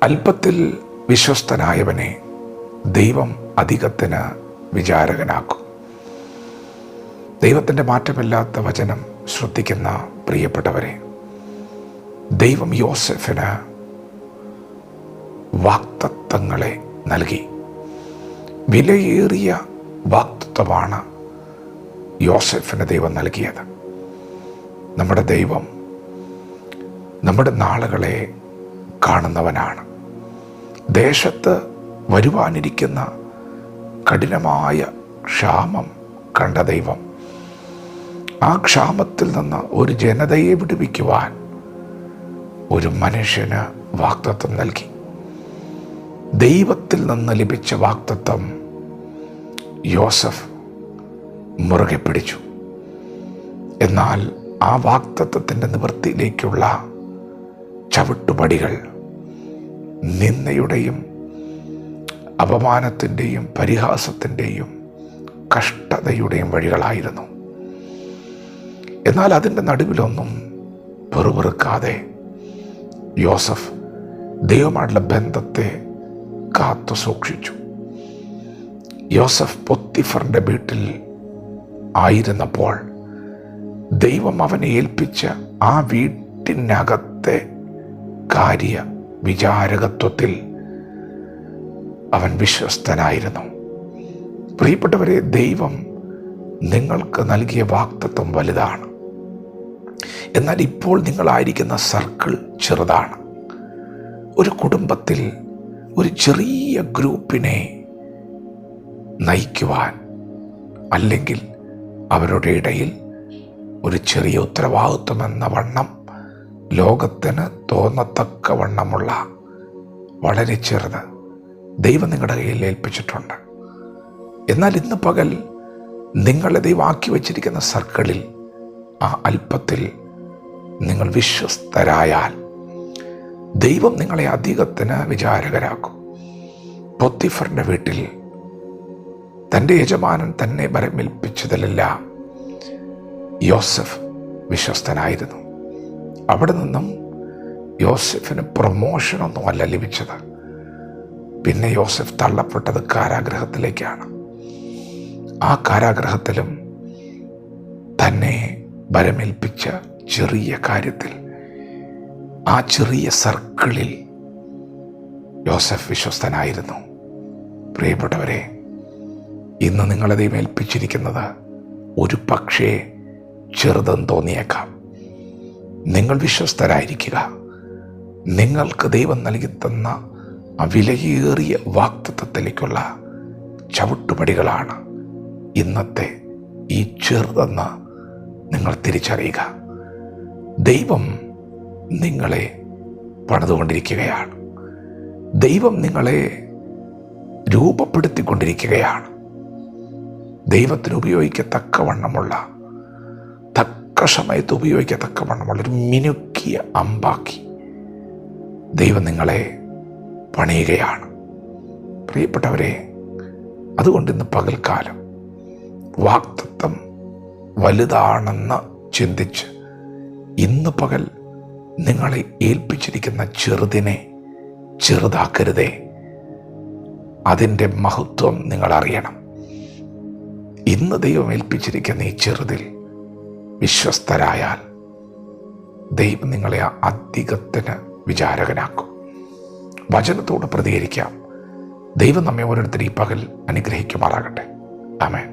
അല്പത്തിൽ വിശ്വസ്തനായവനെ ദൈവം അധികത്തിന് വിചാരകനാക്കും. ദൈവത്തിൻ്റെ മാറ്റമില്ലാത്ത വചനം ശ്രദ്ധിക്കുന്ന പ്രിയപ്പെട്ടവരെ, ദൈവം യോസേഫിന് വാഗ്ദത്തങ്ങളെ നൽകി. വിലയേറിയ വാഗ്ദത്തമാണ് യോസേഫിന് ദൈവം നൽകിയത്. നമ്മുടെ ദൈവം നമ്മുടെ നാളുകളെ കാണുന്നവനാണ്. ദേശത്ത് വരുവാനിരിക്കുന്ന കഠിനമായ ക്ഷാമം കണ്ട ദൈവം ആ ക്ഷാമത്തിൽ നിന്ന് ഒരു ജനതയെ വിടുവിക്കുവാൻ ഒരു മനുഷ്യന് വാഗ്ദത്തം നൽകി. ദൈവത്തിൽ നിന്ന് ലഭിച്ച വാഗ്ദത്തം യോസഫ് മുറുകെ പിടിച്ചു. എന്നാൽ ആ വാഗ്ദത്തത്തിൻ്റെ നിവൃത്തിയിലേക്കുള്ള ചവിട്ടുപടികൾ നിന്ദയുടെയും അപമാനത്തിൻ്റെയും പരിഹാസത്തിൻ്റെയും കഷ്ടതയുടെയും വഴികളായിരുന്നു. എന്നാൽ അതിൻ്റെ നടുവിലൊന്നും പെറുപെറുക്കാതെ യോസഫ് ദൈവമായിട്ടുള്ള ബന്ധത്തെ കാത്തു സൂക്ഷിച്ചു. യോസഫ് പൊത്തിഫറിൻ്റെ വീട്ടിൽ ആയിരുന്നപ്പോൾ ദൈവം അവനെ ഏൽപ്പിച്ച ആ വീട്ടിനകത്തെ കാര്യ വിചാരകത്വത്തിൽ അവൻ വിശ്വസ്തനായിരുന്നു. പ്രിയപ്പെട്ടവരെ, ദൈവം നിങ്ങൾക്ക് നൽകിയ വാഗ്ദത്തം വലുതാണ്. എന്നാൽ ഇപ്പോൾ നിങ്ങളായിരിക്കുന്ന സർക്കിൾ ചെറുതാണ്. ഒരു കുടുംബത്തിൽ ഒരു ചെറിയ ഗ്രൂപ്പിനെ നയിക്കുവാൻ, അല്ലെങ്കിൽ അവരുടെ ഇടയിൽ ഒരു ചെറിയ ഉത്തരവാദിത്വം എന്ന വണ്ണം ലോകത്തിന് തോന്നത്തക്ക വണ്ണമുള്ള വളരെ ചെറുത് ദൈവം നിങ്ങളുടെ കയ്യിൽ ഏൽപ്പിച്ചിട്ടുണ്ട്. എന്നാൽ ഇന്ന് പകൽ നിങ്ങളെ ദൈവം ആക്കി വച്ചിരിക്കുന്ന സർക്കിളിൽ ആ അല്പത്തിൽ നിങ്ങൾ വിശ്വസ്തരായാൽ ദൈവം നിങ്ങളെ അധികത്തിന് വിചാരകരാക്കും. പൊത്തിഫറിൻ്റെ വീട്ടിൽ തൻ്റെ യജമാനൻ തന്നെ ഭരമേൽപ്പിച്ചതിലെല്ലാം യോസഫ് വിശ്വസ്തനായിരുന്നു. അവിടെ നിന്നും യോസഫിന് പ്രൊമോഷനൊന്നുമല്ല ലഭിച്ചത്. പിന്നെ യോസഫ് തള്ളപ്പെട്ടത് കാരാഗ്രഹത്തിലേക്കാണ്. ആ കാരാഗ്രഹത്തിലും തന്നെ ഭരമേൽപ്പിച്ച ചെറിയ കാര്യത്തിൽ, ആ ചെറിയ സർക്കിളിൽ യോസഫ് വിശ്വസ്തനായിരുന്നു. പ്രിയപ്പെട്ടവരെ, ഇന്ന് നിങ്ങളെ ദൈവം ഏൽപ്പിച്ചിരിക്കുന്നത് ഒരു പക്ഷേ ചെറുതെന്ന് തോന്നിയേക്കാം. നിങ്ങൾ വിശ്വസ്തരായിരിക്കുക. നിങ്ങൾക്ക് ദൈവം നൽകി തന്ന ആ വിലയേറിയ വാഗ്ദത്തത്തിലേക്കുള്ള ചവിട്ടുപടികളാണ് ഇന്നത്തെ ഈ ചെറുതെന്ന് നിങ്ങൾ തിരിച്ചറിയുക. ദൈവം നിങ്ങളെ പണിതുകൊണ്ടിരിക്കുകയാണ്. ദൈവം നിങ്ങളെ രൂപപ്പെടുത്തിക്കൊണ്ടിരിക്കുകയാണ്. ദൈവത്തിന് ഉപയോഗിക്കത്തക്കവണ്ണമുള്ള, തക്ക സമയത്ത് ഉപയോഗിക്കത്തക്കവണ്ണമുള്ള ഒരു മിനുക്കിയ അമ്പാക്കി ദൈവം നിങ്ങളെ പണിയുകയാണ്. പ്രിയപ്പെട്ടവരെ, അതുകൊണ്ട് ഇന്ന് പകൽക്കാലം വാഗ്ദത്തം വലുതാണെന്ന് ചിന്തിച്ച് ഇന്ന് പകൽ നിങ്ങളെ ഏൽപ്പിച്ചിരിക്കുന്ന ചെറുതിനെ ചെറുതാക്കരുതേ. അതിൻ്റെ മഹത്വം നിങ്ങൾ അറിയണം. ഇന്ന് ദൈവം ഏൽപ്പിച്ചിരിക്കുന്ന ഈ ചെറുതിൽ വിശ്വസ്തരായാൽ ദൈവം നിങ്ങളെ അധികത്തിന് വിചാരകനാക്കും. വചനത്തോട് പ്രതികരിക്കാം. ദൈവം നമ്മെ ഓരോരുത്തരും ഈ പകൽ അനുഗ്രഹിക്കുമാറാകട്ടെ. ആമേൻ.